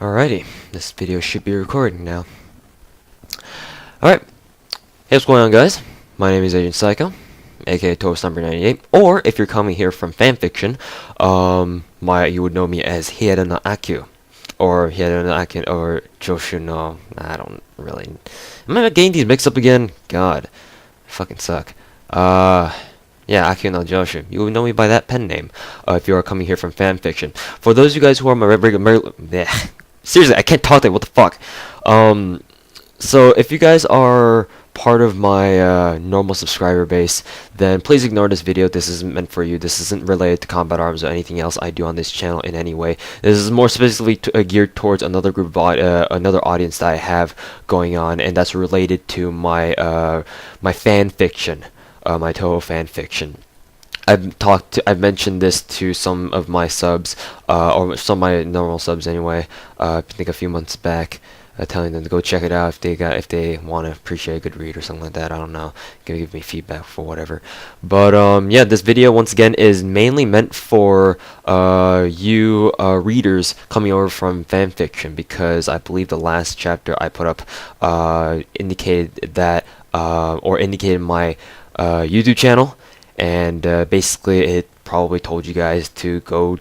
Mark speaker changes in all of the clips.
Speaker 1: Alrighty, this video should be recording now. Alright, hey, what's going on, guys? My name is Agent Psycho, aka Toast number 98, or if you're coming here from Fanfiction, you would know me as Hieda no Akyu, or Hieda no Akyu, or Joshu no, I don't really, am I getting these mixed up again? God, I fucking suck. Yeah, Akio no Joshu. You will know me by that pen name if you are coming here from Fanfiction. For those of you guys who are my seriously, I can't talk that. What the fuck? So if you guys are part of my normal subscriber base, then please ignore this video. This isn't meant for you. This isn't related to combat arms or anything else I do on this channel in any way. This is more specifically geared towards another group of another audience that I have going on, and that's related to my my fan fiction. My Toho fan fiction. I've mentioned this to some of my subs, or some of my normal subs anyway. I think a few months back, telling them to go check it out if they want to appreciate a good read or something like that. I don't know. Give me feedback for whatever. But yeah, this video once again is mainly meant for you readers coming over from fanfiction, because I believe the last chapter I put up indicated that or indicated my YouTube channel, and basically it probably told you guys to go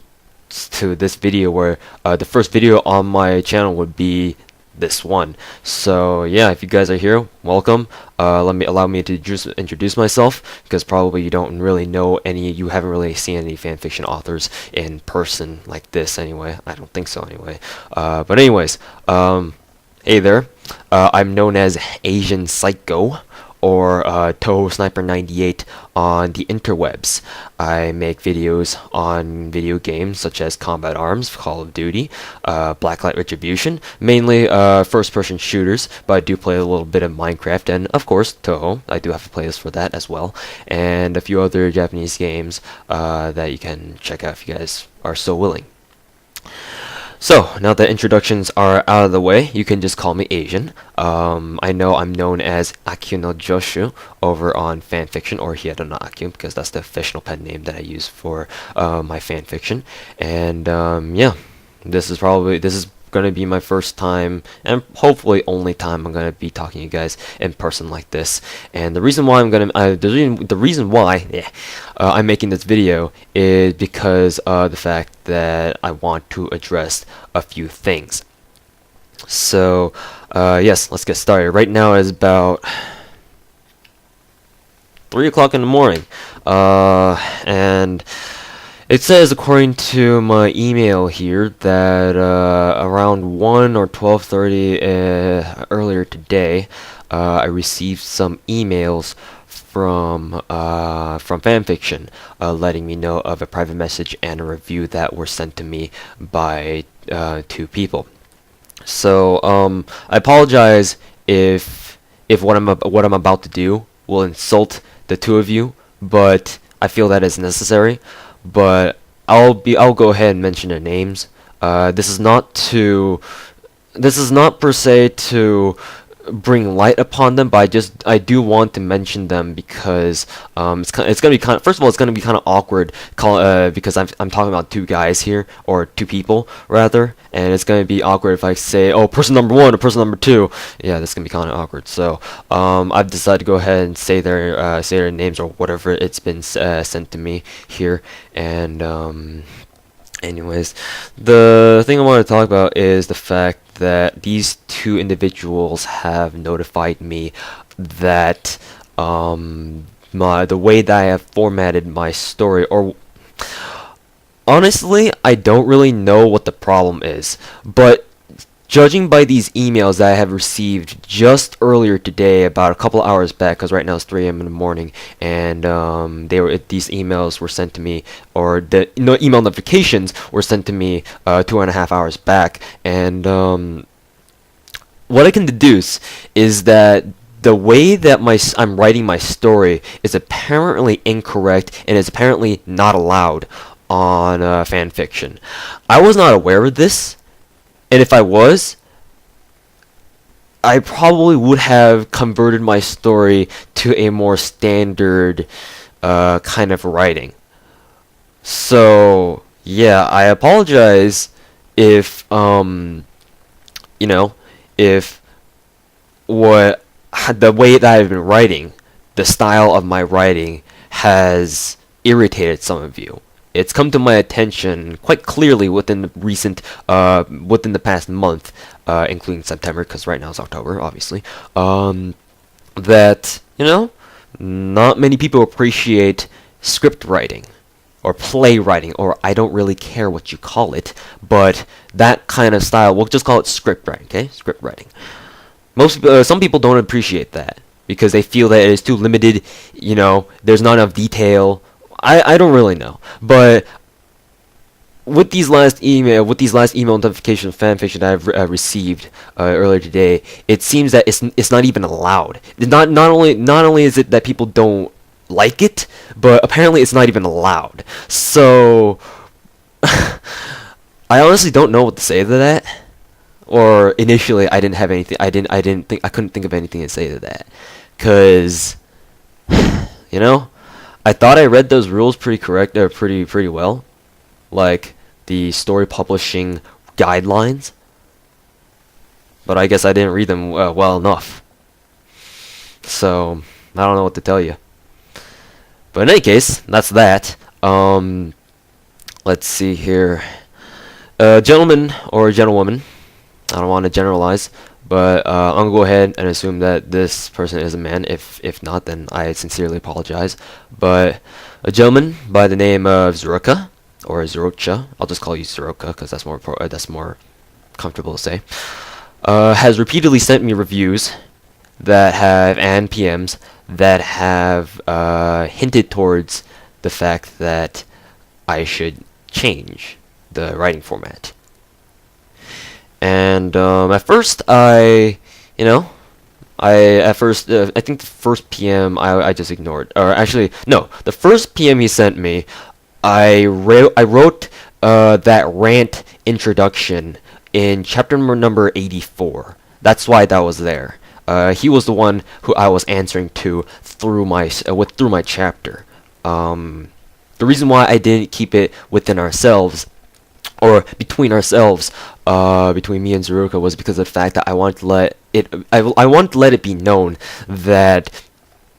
Speaker 1: to this video, where the first video on my channel would be this one. So yeah, if you guys are here, welcome. Allow me to introduce myself, because probably you don't really know you haven't really seen any fanfiction authors in person like this anyway. I don't think so anyway. But anyways, hey there. I'm known as Asian Psycho, or Toho Sniper 98 on the interwebs. I make videos on video games such as Combat Arms, Call of Duty, Blacklight Retribution, mainly first-person shooters, but I do play a little bit of Minecraft, and of course Toho. I do have a playlist for that as well, and a few other Japanese games that you can check out if you guys are so willing. So, now that introductions are out of the way, you can just call me Asian. I know I'm known as Akio no Joshu over on Fanfiction, or Hieda no Akio, because that's the official pen name that I use for my fanfiction. And yeah, this is going to be my first time, and hopefully only time, I'm going to be talking to you guys in person like this. And the reason why I'm making this video is because of the fact that I want to address a few things. So yes, let's get started. Right now is about 3 o'clock in the morning, and it says, according to my email here, that around 1 or 12:30 earlier today, I received some emails from Fanfiction, letting me know of a private message and a review that were sent to me by 2 people. So I apologize if what I'm about to do will insult the 2 of you, but I feel that is necessary. But I'll go ahead and mention their names. This is not per se to bring light upon them, but I do want to mention them, because it's gonna be first of all, it's gonna be kind of awkward because I'm talking about 2 guys here, or 2 people rather, and it's gonna be awkward if I say, oh, person number 1 or person number 2. Yeah, that's gonna be kind of awkward. So I've decided to go ahead and say their names, or whatever it's been sent to me here. And anyways, the thing I want to talk about is the fact that these 2 individuals have notified me that the way that I have formatted my story, or honestly, I don't really know what the problem is, but judging by these emails that I have received just earlier today, about a couple hours back, because right now it's 3 a.m. in the morning, and these emails were sent to me, or the email notifications were sent to me 2.5 hours back, and what I can deduce is that the way that I'm writing my story is apparently incorrect, and is apparently not allowed on fanfiction. I was not aware of this. And if I was, I probably would have converted my story to a more standard kind of writing. So yeah, I apologize if you know, if what the way that I've been writing, the style of my writing has irritated some of you. It's come to my attention quite clearly within within the past month, including September, because right now it's October, obviously. That, you know, not many people appreciate script writing or play writing, or I don't really care what you call it, but that kind of style, we'll just call it script writing, okay? Script writing. Some people don't appreciate that because they feel that it is too limited, you know, there's not enough detail. I don't really know, but with these last email notifications of fanfiction that I've received earlier today, it seems that it's not even allowed. Not only is it that people don't like it, but apparently it's not even allowed. So I honestly don't know what to say to that. Or initially, I didn't have anything. I couldn't think of anything to say to that, cause you know, I thought I read those rules pretty well, like the story publishing guidelines. But I guess I didn't read them well enough. So I don't know what to tell you. But in any case, that's that. Let's see here. Gentleman or gentlewoman. I don't want to generalize, but I'm gonna go ahead and assume that this person is a man. If not, then I sincerely apologize. But a gentleman by the name of Zurika or Zurika, I'll just call you Zurika because that's more comfortable to say. Has repeatedly sent me reviews that have and PMs that have hinted towards the fact that I should change the writing format. And at first, I think the first PM I just ignored. Or actually, no, the first PM he sent me, I wrote that rant introduction in chapter number 84. That's why that was there. He was the one who I was answering to through my chapter. The reason why I didn't keep it within ourselves, or between ourselves, between me and Zurika, was because of the fact that I wanted to let it be known that,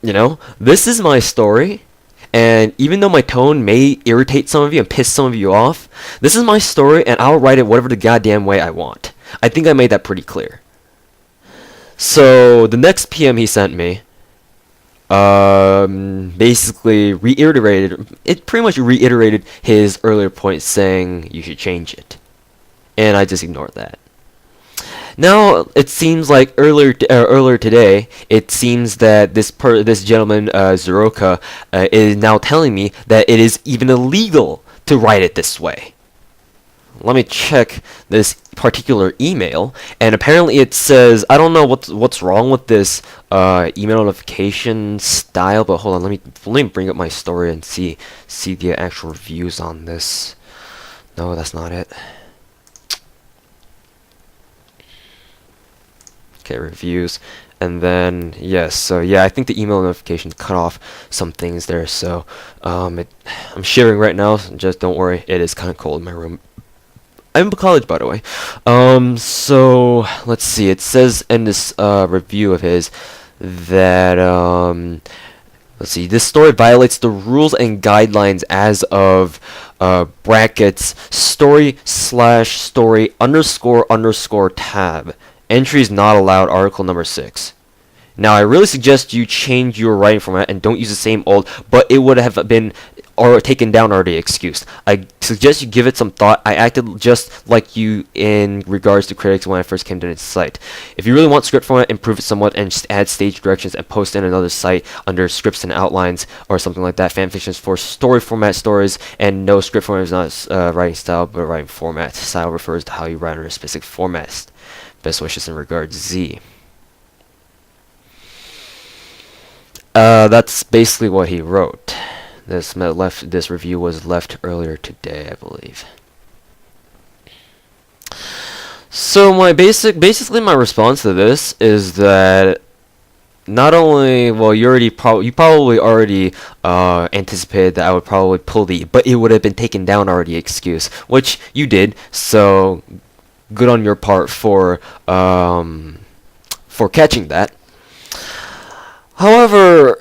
Speaker 1: you know, this is my story, and even though my tone may irritate some of you and piss some of you off, this is my story, and I'll write it whatever the goddamn way I want. I think I made that pretty clear. So the next PM he sent me, basically pretty much reiterated his earlier point, saying you should change it, and I just ignored that. Now it seems like earlier today, it seems that this gentleman Zurika is now telling me that it is even illegal to write it this way. Let me check this particular email, and apparently it says, I don't know what's wrong with this email notification style, but hold on, let me bring up my story and see the actual reviews on this. No, that's not it. Okay, reviews, and then yes, so yeah, I think the email notifications cut off some things there. So I'm shivering right now. So just don't worry, it is kind of cold in my room. I'm in college, by the way. So let's see. It says in this review of his that let's see. This story violates the rules and guidelines as of brackets story/story _ tab. Entries not allowed. Article number 6. Now I really suggest you change your writing format and don't use the same old, but it would have been or taken down already excuse. I suggest you give it some thought. I acted just like you in regards to critics when I first came to this site. If you really want script format, improve it somewhat and just add stage directions and post in another site under scripts and outlines or something like that. Fanfiction is for story format stories, and no, script format is not writing style but writing format. Style refers to how you write under a specific format. Best wishes in regards, Z. That's basically what he wrote. This review was left earlier today, I believe. So basically my response to this is that not only, well, you probably already anticipated that I would probably pull the but it would have been taken down already excuse, which you did. So good on your part for catching that. However,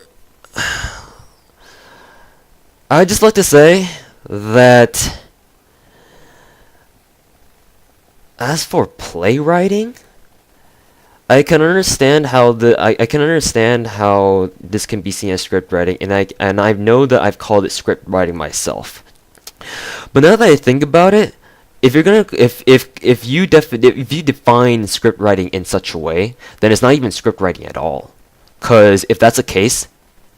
Speaker 1: I'd just like to say that as for playwriting, I can understand how this can be seen as script writing, and I know that I've called it script writing myself. But now that I think about it, if you define script writing in such a way, then it's not even script writing at all. Cause if that's the case,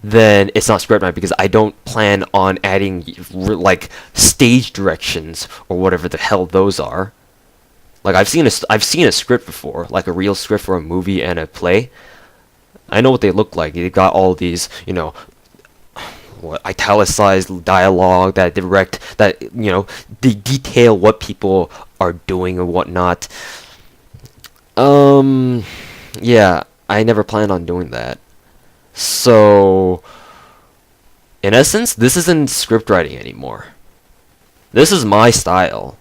Speaker 1: then it's not script writing because I don't plan on adding like stage directions or whatever the hell those are. Like I've seen a script before, like a real script for a movie and a play. I know what they look like. They got all these, italicized dialogue that they detail what people are doing and whatnot. Yeah, I never planned on doing that. So, in essence, this isn't script writing anymore. This is my style.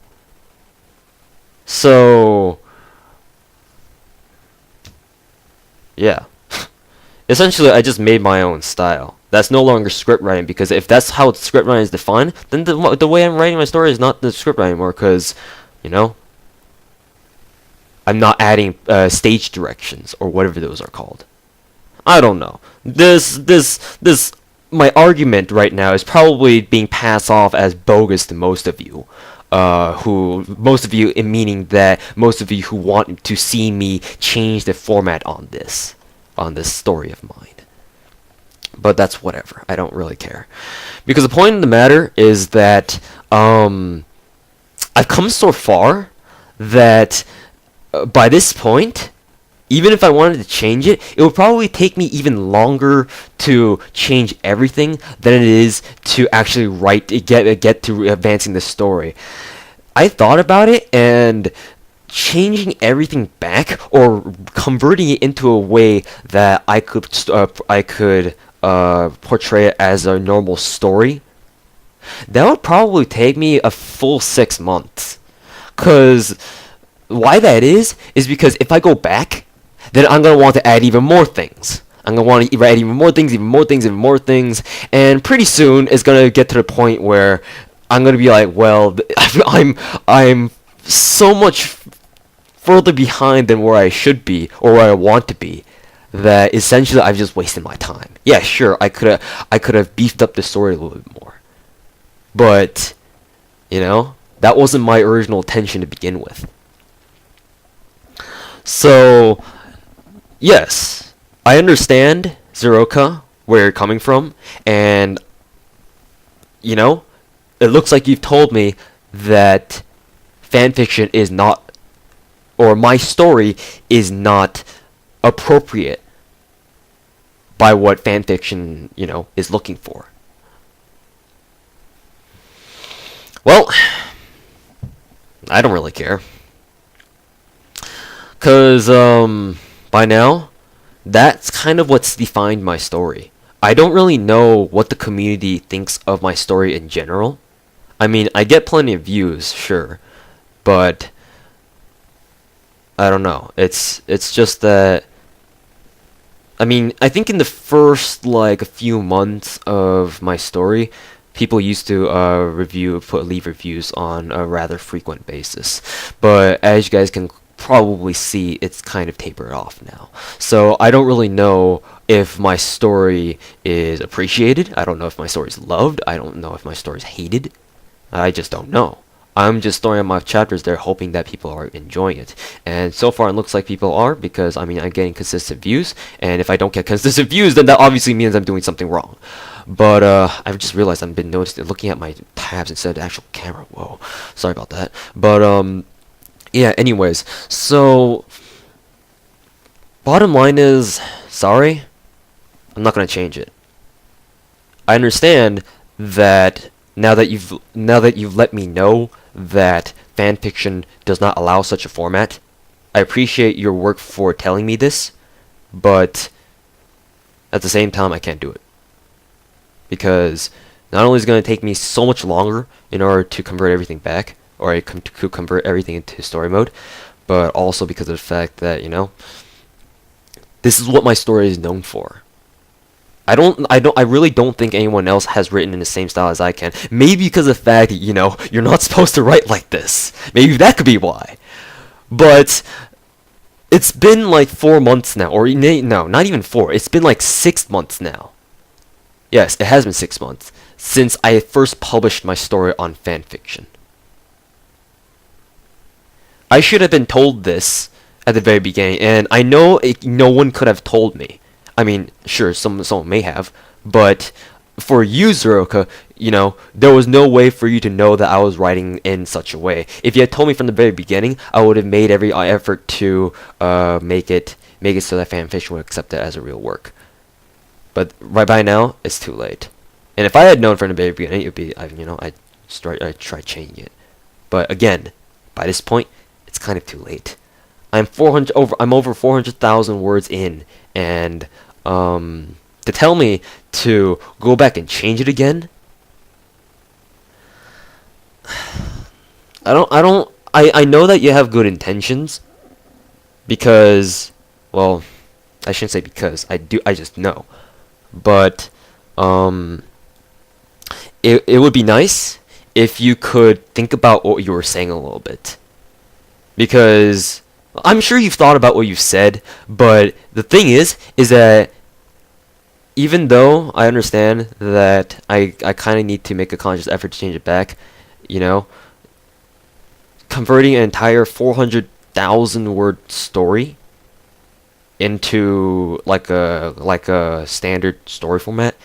Speaker 1: So, yeah. Essentially, I just made my own style. That's no longer script writing, because if that's how script writing is defined, then the way I'm writing my story is not the script writing anymore, because, I'm not adding stage directions, or whatever those are called. I don't know. My argument right now is probably being passed off as bogus to most of you. Meaning that most of you who want to see me change the format on this story of mine. But that's whatever. I don't really care. Because the point of the matter is that I've come so far that by this point, even if I wanted to change it, it would probably take me even longer to change everything than it is to actually get to advancing the story. I thought about it, and changing everything back or converting it into a way that I could portray it as a normal story, that would probably take me a full 6 months. Cause why that is because if I go back, then I'm gonna want to add even more things. I'm gonna want to add even more things, and pretty soon it's gonna get to the point where I'm gonna be like, well, I'm so much further behind than where I should be or where I want to be, that essentially I've just wasted my time. Yeah, sure, I could have beefed up the story a little bit more, but that wasn't my original intention to begin with. So, yes, I understand, Zurika, where you're coming from, and, it looks like you've told me that fanfiction is not, or my story is not appropriate by what fanfiction, is looking for. Well, I don't really care. Because, by now, that's kind of what's defined my story. I don't really know what the community thinks of my story in general. I mean, I get plenty of views, sure, but I don't know. It's just that, I mean, I think in the first, a few months of my story, people used to leave reviews on a rather frequent basis. But as you guys can probably see, it's kind of tapered off now. So I don't really know if my story is appreciated. I don't know if my story is loved. I don't know if my story is hated. I just don't know. I'm just throwing out my chapters there hoping that people are enjoying it. And so far it looks like people are, because I'm getting consistent views, and if I don't get consistent views, then that obviously means I'm doing something wrong. But I've just realized I've been looking at my tabs instead of the actual camera. Whoa, sorry about that. But yeah, anyways, so bottom line is, sorry, I'm not gonna change it. I understand that now that you've let me know that fanfiction does not allow such a format, I appreciate your work for telling me this, but at the same time I can't do it. Because not only is it going to take me so much longer in order to convert everything back, or I could convert everything into story mode, but also because of the fact that, you know, this is what my story is known for. I really don't think anyone else has written in the same style as I can. Maybe because of the fact that, you know, you're not supposed to write like this. Maybe that could be why. But it's been like 4 months now, or no, not even 4. It's been like 6 months now. Yes, it has been 6 months since I first published my story on fanfiction. I should have been told this at the very beginning, and I know no one could have told me. I mean, sure, someone may have, but for you, Zurika, you know, there was no way for you to know that I was writing in such a way. If you had told me from the very beginning, I would have made every effort to make it so that fanfiction would accept it as a real work. But right by now, it's too late. And if I had known from the very beginning, it would be, I'd try changing it. But again, by this point, it's kind of too late. I'm over 400,000 words in, and to tell me to go back and change it again, I know that you have good intentions, because, well, I shouldn't say because, I just know. But it would be nice if you could think about what you were saying a little bit, because I'm sure you've thought about what you said, but the thing is that even though I understand that I kind of need to make a conscious effort to change it back, you know, converting an entire 400,000 word story into like a standard story format,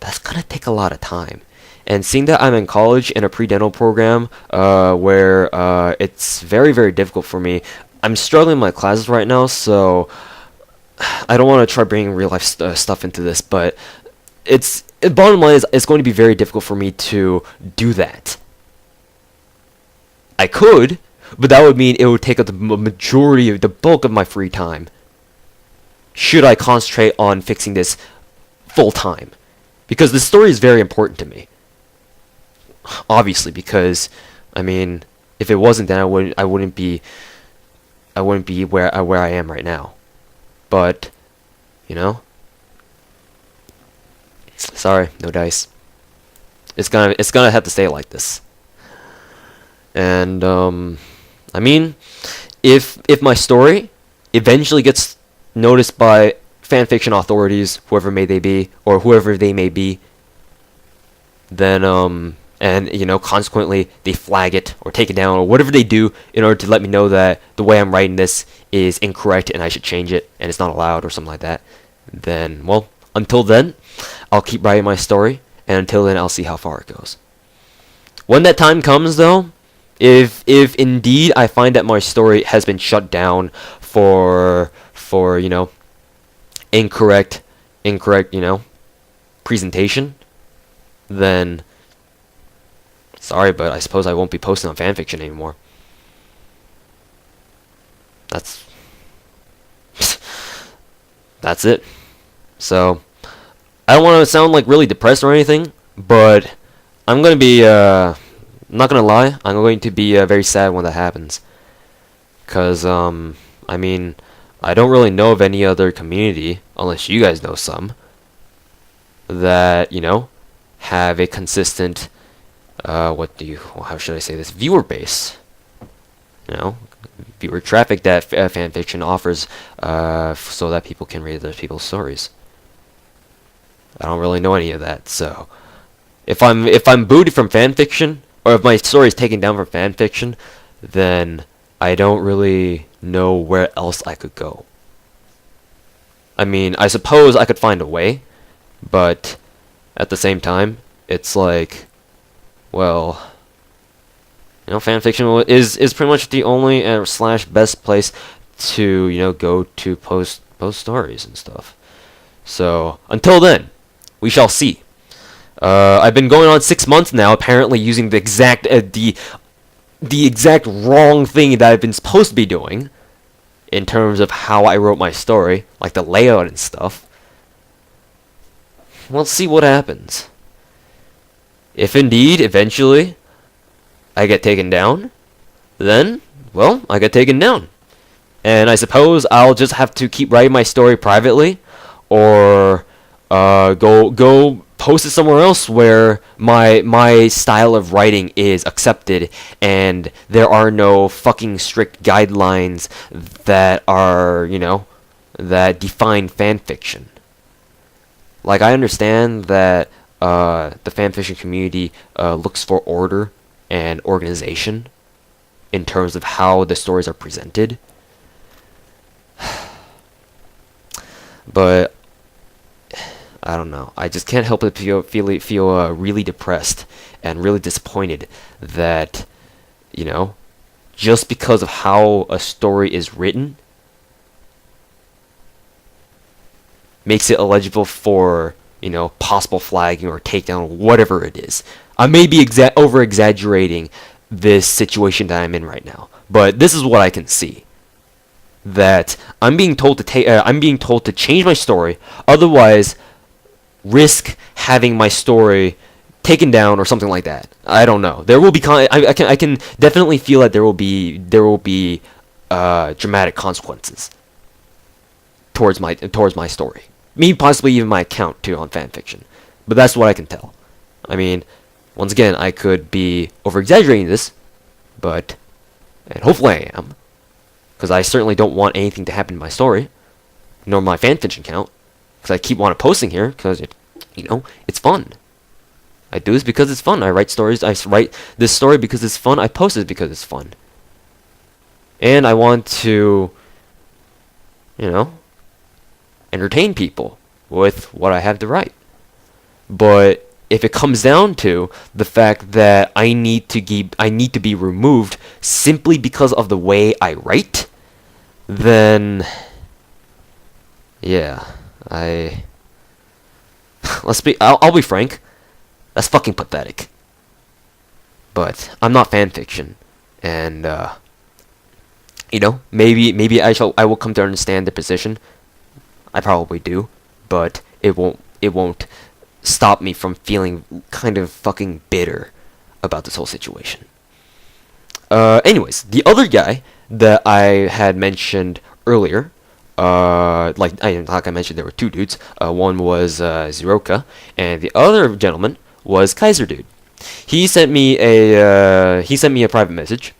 Speaker 1: that's gonna take a lot of time. And seeing that I'm in college in a pre-dental program where it's very, very difficult for me, I'm struggling in my classes right now, so I don't want to try bringing real life stuff into this, but bottom line is it's going to be very difficult for me to do that. I could, but that would mean it would take up the majority of the bulk of my free time. Should I concentrate on fixing this full time? Because the story is very important to me. Obviously, because I mean, if it wasn't, then I wouldn't be where I am right now. But, you know, sorry, no dice. It's gonna have to stay like this. And I mean, if my story eventually gets noticed by fanfiction authorities, whoever they may be, then and you know, consequently they flag it or take it down or whatever they do in order to let me know that the way I'm writing this is incorrect and I should change it and it's not allowed or something like that, then, well, until then, I'll keep writing my story, and until then, I'll see how far it goes. When that time comes, though, if indeed I find that my story has been shut down for you know, incorrect you know, presentation, then sorry, but I suppose I won't be posting on fanfiction anymore. That's it. So I don't want to sound like really depressed or anything, but I'm gonna be I'm not gonna lie, I'm going to be very sad when that happens, cause I mean, I don't really know of any other community, unless you guys know some, that, you know, have a consistent how should I say this, viewer base, you know, viewer traffic that fanfiction offers, so that people can read other people's stories. I don't really know any of that, so if I'm booted from fanfiction, or if my story is taken down from fanfiction, then I don't really know where else I could go. I mean, I suppose I could find a way, but at the same time, it's like, well, you know, fanfiction is pretty much the only / best place to, you know, go to post stories and stuff. So until then, we shall see. I've been going on 6 months now, apparently using the exact the exact wrong thing that I've been supposed to be doing in terms of how I wrote my story, like the layout and stuff. We'll see what happens. If indeed, eventually, I get taken down, then, well, I get taken down. And I suppose I'll just have to keep writing my story privately, or go post it somewhere else where my style of writing is accepted, and there are no fucking strict guidelines that are, that define fan fiction. Like, I understand that the fanfiction community looks for order and organization in terms of how the stories are presented. But I don't know. I just can't help but feel really depressed and really disappointed that, just because of how a story is written, makes it eligible for, possible flagging or takedown, whatever it is. I may be over exaggerating this situation that I'm in right now, but this is what I can see. That I'm being told to change my story, otherwise risk having my story taken down or something like that. I don't know. There will be I can definitely feel that there will be dramatic consequences towards my story. Maybe possibly even my account too on fanfiction. But that's what I can tell. I mean, once again, I could be over exaggerating this, and hopefully I am, because I certainly don't want anything to happen to my story, nor my fanfiction account, because I keep posting here because it's fun. I do this because it's fun. I write stories. I write this story because it's fun. I post it because it's fun. And I want to, entertain people with what I have to write. But if it comes down to the fact that I need to be removed simply because of the way I write, then yeah, I'll be frank, that's fucking pathetic. But I'm not fanfiction, and maybe I will come to understand the position. I probably do, but it won't stop me from feeling kind of fucking bitter about this whole situation. Anyways, the other guy that I had mentioned earlier, like I mentioned, there were two dudes. One was Zurika, and the other gentleman was Kaiser dude. He sent me a private message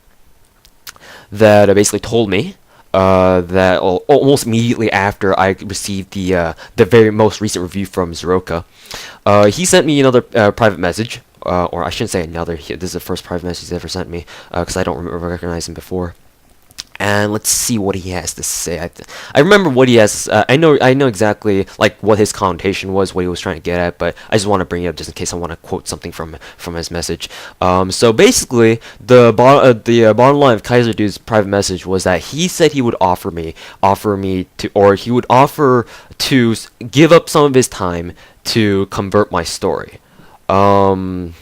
Speaker 1: that basically told me that almost immediately after I received the very most recent review from Zurika, he sent me another private message, or I shouldn't say another. This is the first private message he's ever sent me, because I don't recognize him before. And let's see what he has to say. I remember what he has. I know exactly like what his connotation was, what he was trying to get at. But I just want to bring it up just in case I want to quote something from his message. So basically, the bottom line of Kaiser dude's private message was that he said he would offer me to, or he would offer to give up some of his time to convert my story. You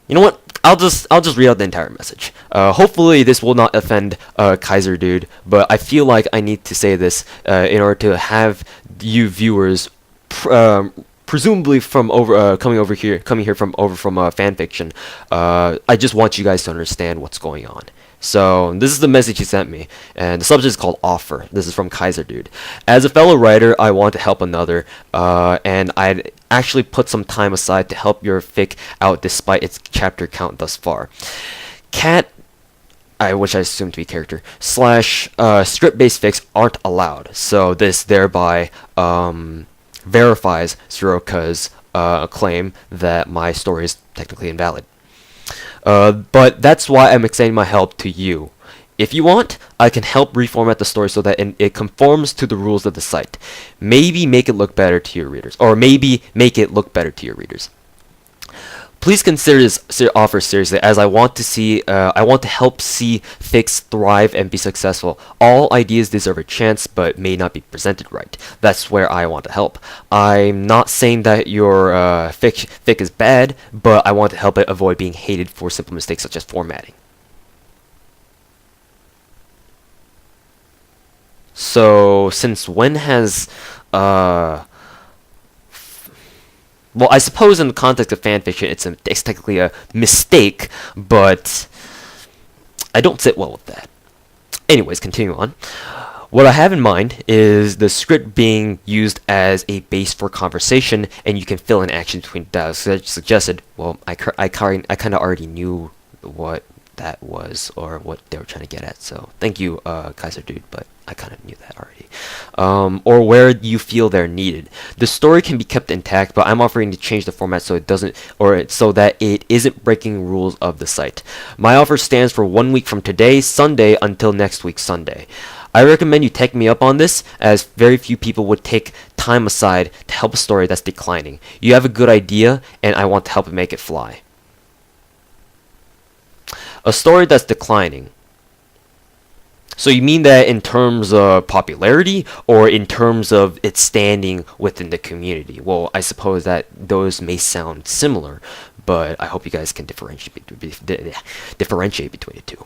Speaker 1: know what? I'll just read out the entire message. Hopefully this will not offend Kaiser dude, but I feel like I need to say this in order to have you viewers, presumably from coming here from fanfiction. I just want you guys to understand what's going on. So this is the message he sent me, and the subject is called Offer. This is from Kaiser dude. As a fellow writer, I want to help another, and I'd actually put some time aside to help your fic out despite its chapter count thus far. Which I assume to be character, / script-based fics aren't allowed, so this thereby verifies Zurika's claim that my story is technically invalid. But that's why I'm extending my help to you. If you want, I can help reformat the story so that it conforms to the rules of the site. Maybe make it look better to your readers. Please consider this offer seriously, as I want to help see fics thrive and be successful. All ideas deserve a chance, but may not be presented right. That's where I want to help. I'm not saying that your fic is bad, but I want to help it avoid being hated for simple mistakes such as formatting. So, since when has well, I suppose in the context of fanfiction, it's technically a mistake, but I don't sit well with that. Anyways, continue on. What I have in mind is the script being used as a base for conversation, and you can fill in action between that suggested. Well, I kind of already knew what that was or what they were trying to get at. So thank you, Kaiser dude, but I kind of knew that already. Or where you feel they're needed. The story can be kept intact, but I'm offering to change the format so it doesn't, or so that it isn't breaking rules of the site. My offer stands for 1 week from today, Sunday, until next week, Sunday. I recommend you take me up on this, as very few people would take time aside to help a story that's declining. You have a good idea, and I want to help make it fly. A story that's declining. So you mean that in terms of popularity, or in terms of its standing within the community? Well, I suppose that those may sound similar, but I hope you guys can differentiate between the two.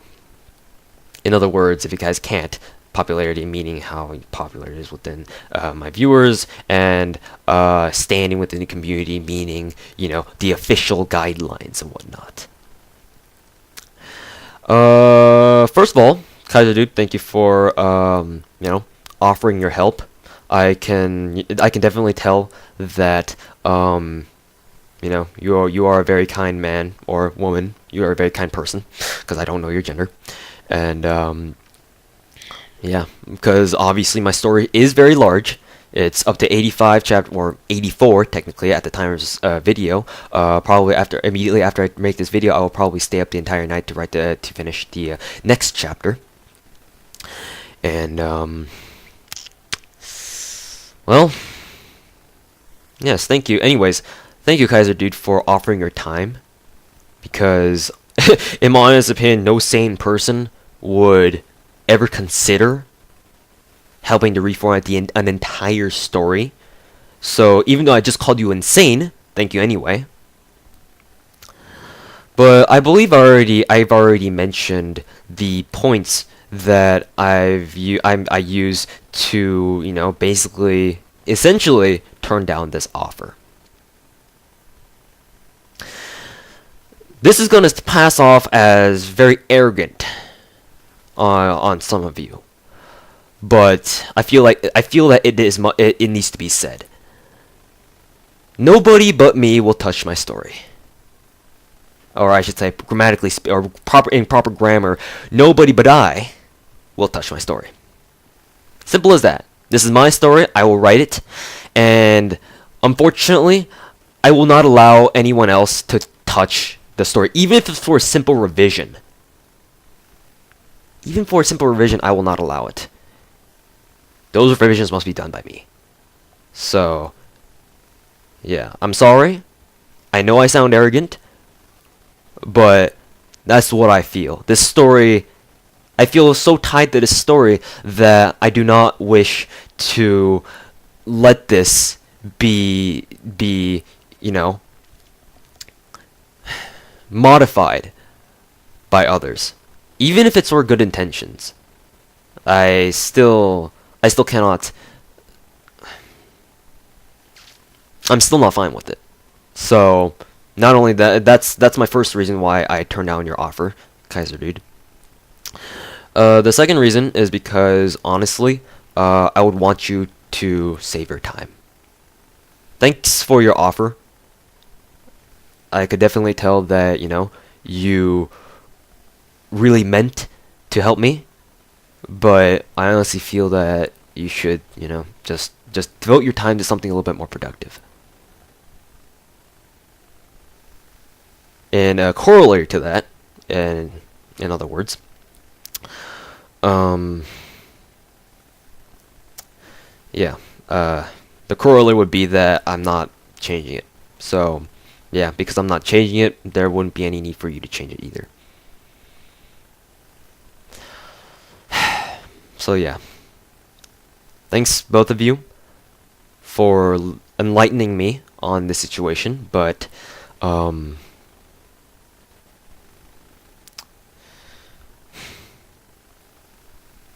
Speaker 1: In other words, if you guys can't, popularity meaning how popular it is within my viewers, and standing within the community meaning, you know, the official guidelines and whatnot. First of all, Kaiser dude, thank you for you know, offering your help. I can definitely tell that you know, you are a very kind man or woman. You are a very kind person, because I don't know your gender, and yeah, because obviously my story is very large. It's up to 85 chapter, or 84 technically at the time of this video. Probably immediately after I make this video, I will probably stay up the entire night to finish the next chapter. And well, yes, thank you. Anyways, thank you, Kaiser dude, for offering your time, because in my honest opinion, no sane person would ever consider helping to reformat an entire story. So even though I just called you insane, thank you anyway. But I believe I've already mentioned the points that I use to, you know, basically, essentially turn down this offer. This is going to pass off as very arrogant on some of you, but I feel that it needs to be said. Nobody but me will touch my story, or I should say, grammatically or in proper grammar, nobody but I will touch my story. Simple as that. This is my story. I will write it, and unfortunately, I will not allow anyone else to touch the story, even if it's for a simple revision. Even for a simple revision, I will not allow it. Those revisions must be done by me. So, yeah, I'm sorry. I know I sound arrogant, but that's what I feel. This story, I feel so tied to this story that I do not wish to let this be, you know, modified by others. Even if it's for good intentions, I still cannot. I'm still not fine with it. So, not only that, that's my first reason why I turned down your offer, Kaiser dude. The second reason is because, honestly, I would want you to save your time. Thanks for your offer. I could definitely tell that, you know, you really meant to help me, but I honestly feel that you should, you know, just devote your time to something a little bit more productive. And a corollary to that, and in other words, yeah, the corollary would be that I'm not changing it. So, yeah, because I'm not changing it, there wouldn't be any need for you to change it either. So yeah, thanks both of you for enlightening me on this situation, but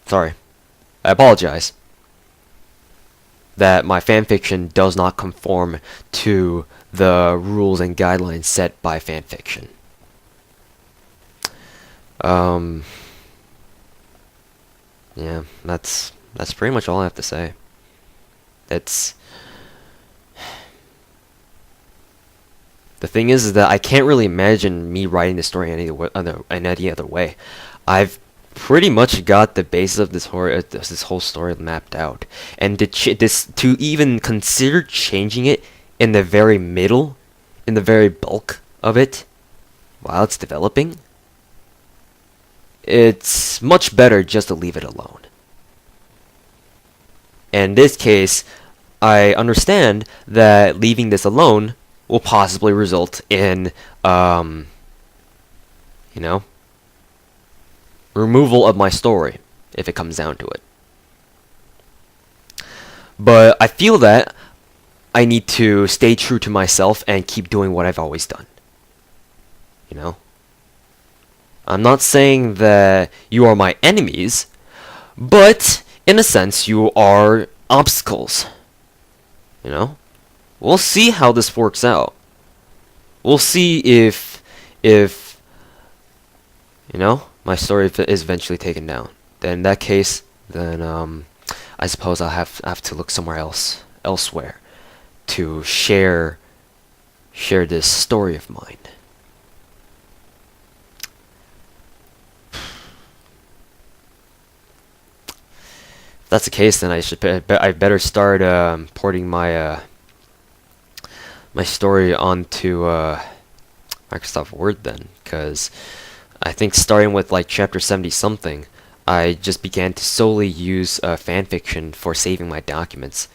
Speaker 1: sorry, I apologize that my fanfiction does not conform to the rules and guidelines set by fanfiction. Um, yeah, that's pretty much all I have to say. It's the thing is that I can't really imagine me writing the story in any other way. I've pretty much got the basis of this whole story mapped out, and to even consider changing it in the very middle, in the very bulk of it, while it's developing, it's much better just to leave it alone. In this case, I understand that leaving this alone will possibly result in, you know, removal of my story, if it comes down to it. But I feel that I need to stay true to myself and keep doing what I've always done. You know? I'm not saying that you are my enemies, but in a sense, you are obstacles. You know? We'll see how this works out. We'll see if you know, my story is eventually taken down. Then in that case, then I suppose I'll have to look somewhere elsewhere to share this story of mine. If that's the case, then I better start porting my my story onto Microsoft Word then, because I think starting with like chapter 70 something, I just began to solely use fanfiction for saving my documents.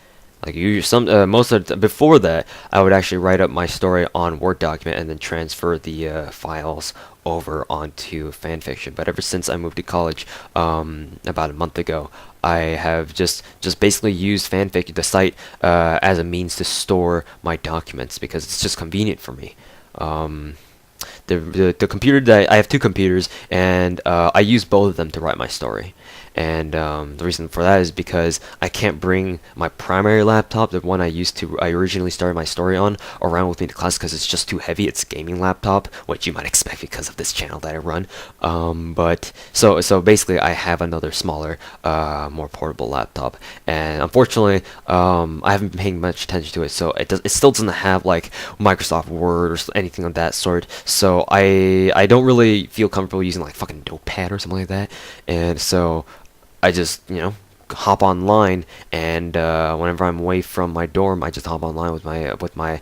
Speaker 1: Like before that, I would actually write up my story on Word document and then transfer the files over onto fanfiction. But ever since I moved to college about a month ago, I have just basically used fanfiction, the site, as a means to store my documents because it's just convenient for me. The computer that I have two computers, and I use both of them to write my story. And the reason for that is because I can't bring my primary laptop, the one I originally started my story on, around with me to class because it's just too heavy. It's a gaming laptop, which you might expect because of this channel that I run. But so basically, I have another smaller, more portable laptop, and unfortunately, I haven't been paying much attention to it. So it still doesn't have like Microsoft Word or anything of that sort. So I don't really feel comfortable using like fucking Notepad or something like that, and so I just, hop online, and whenever I'm away from my dorm, I just hop online with my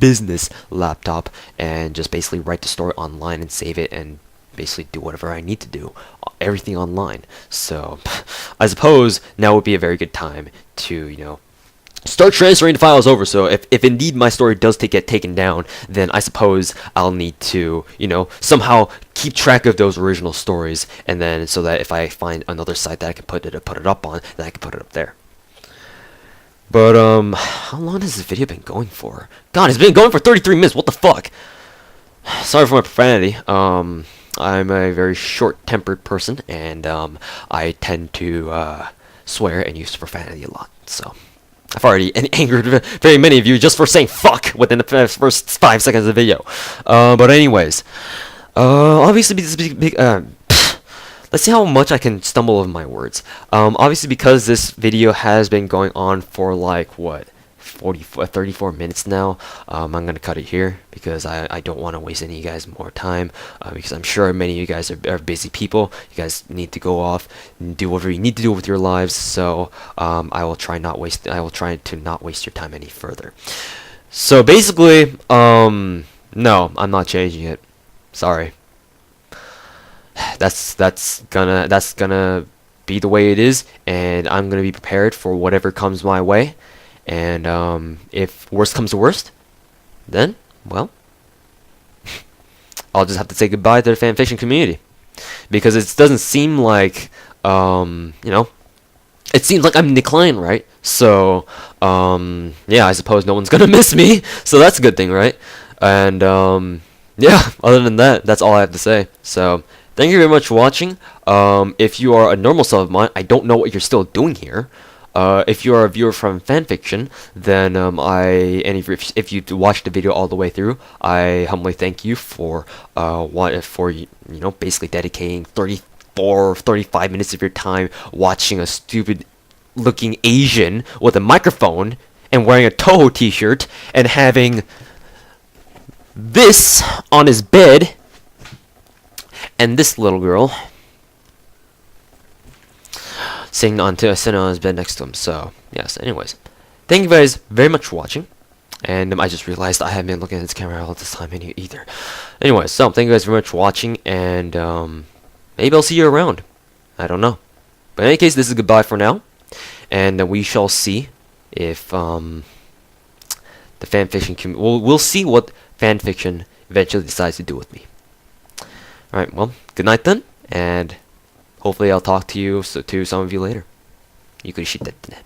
Speaker 1: business laptop and just basically write the story online and save it and basically do whatever I need to do, everything online. So I suppose now would be a very good time to, start transferring the files over. So if indeed my story does get taken down, then I suppose I'll need to, somehow keep track of those original stories, and then so that if I find another site that I can put it up on, then I can put it up there. But how long has this video been going for? God, it's been going for 33 minutes. What the fuck? Sorry for my profanity. I'm a very short-tempered person, and I tend to swear and use profanity a lot. So I've already angered very many of you just for saying fuck within the first 5 seconds of the video. But anyways, obviously this big, let's see how much I can stumble over my words. Obviously because this video has been going on for like, what, 34 minutes now, I'm gonna cut it here because I don't want to waste any of you guys more time, because I'm sure many of you guys are busy people. You guys need to go off and do whatever you need to do with your lives, so I will try to not waste your time any further. So basically, no, I'm not changing it. Sorry. That's gonna be the way it is, and I'm gonna be prepared for whatever comes my way. And if worst comes to worst, then, well, I'll just have to say goodbye to the fanfiction community, because it doesn't seem like, it seems like I'm in decline, right? So, yeah, I suppose no one's gonna miss me, so that's a good thing, right? And, yeah, other than that, that's all I have to say. So, thank you very much for watching. If you are a normal sub of mine, I don't know what you're still doing here. If you are a viewer from fanfiction, then if you watched the video all the way through, I humbly thank you for basically dedicating 35 minutes of your time watching a stupid looking Asian with a microphone and wearing a Toho t-shirt and having this on his bed and this little girl sitting on his bed next to him. So yes, anyways, thank you guys very much for watching, and I just realized I haven't been looking at this camera all this time either. Anyways, so thank you guys very much for watching, and maybe I'll see you around, I don't know, but in any case, this is goodbye for now, and we shall see if the fanfiction we'll see what fanfiction eventually decides to do with me. Alright, well, good night then, and hopefully I'll talk to you, to some of you later. ゆっくりしてってね。